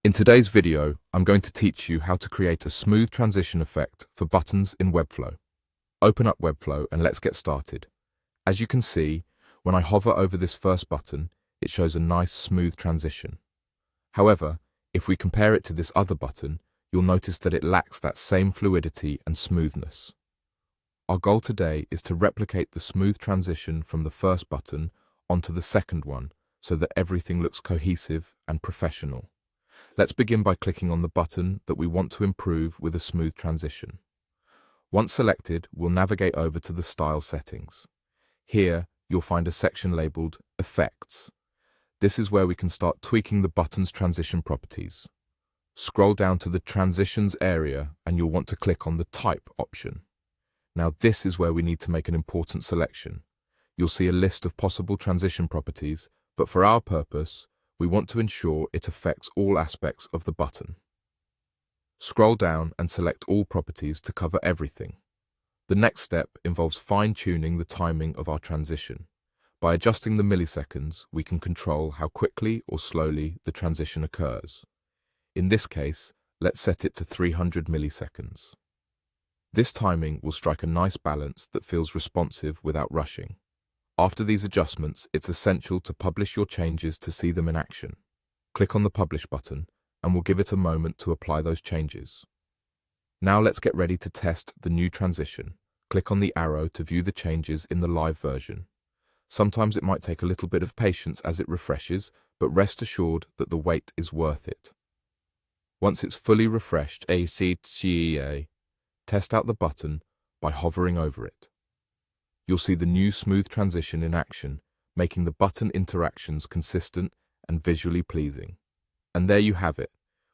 In today's video, I'm going to teach you how to create a smooth transition effect for buttons in Webflow. Open up Webflow and let's get started. As you can see, when I hover over this first button, it shows a nice smooth transition. However, if we compare it to this other button, you'll notice that it lacks that same fluidity and smoothness. Our goal today is to replicate the smooth transition from the first button onto the second one so that everything looks cohesive and professional. Let's begin by clicking on the button that we want to improve with a smooth transition. Once selected, we'll navigate over to the Style settings. Here, you'll find a section labeled Effects. This is where we can start tweaking the button's transition properties. Scroll down to the Transitions area and you'll want to click on the Type option. Now this is where we need to make an important selection. You'll see a list of possible transition properties, but for our purpose, we want to ensure it affects all aspects of the button. Scroll down and select all properties to cover everything. The next step involves fine-tuning the timing of our transition. By adjusting the milliseconds, we can control how quickly or slowly the transition occurs. In this case, let's set it to 300 milliseconds. This timing will strike a nice balance that feels responsive without rushing. After these adjustments, it's essential to publish your changes to see them in action. Click on the Publish button, and we'll give it a moment to apply those changes. Now let's get ready to test the new transition. Click on the arrow to view the changes in the live version. Sometimes it might take a little bit of patience as it refreshes, but rest assured that the wait is worth it. Once it's fully refreshed, test out the button by hovering over it. You'll see the new smooth transition in action, making the button interactions consistent and visually pleasing. And there you have it.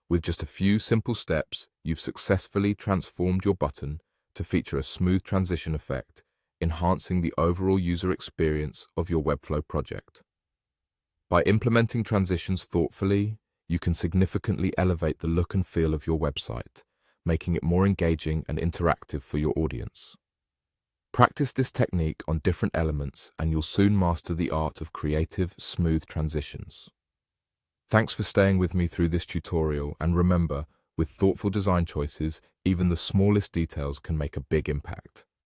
With just a few simple steps, you've successfully transformed your button to feature a smooth transition effect, enhancing the overall user experience of your Webflow project. By implementing transitions thoughtfully, you can significantly elevate the look and feel of your website, making it more engaging and interactive for your audience. Practice this technique on different elements and you'll soon master the art of creative, smooth transitions. Thanks for staying with me through this tutorial, and remember, with thoughtful design choices, even the smallest details can make a big impact.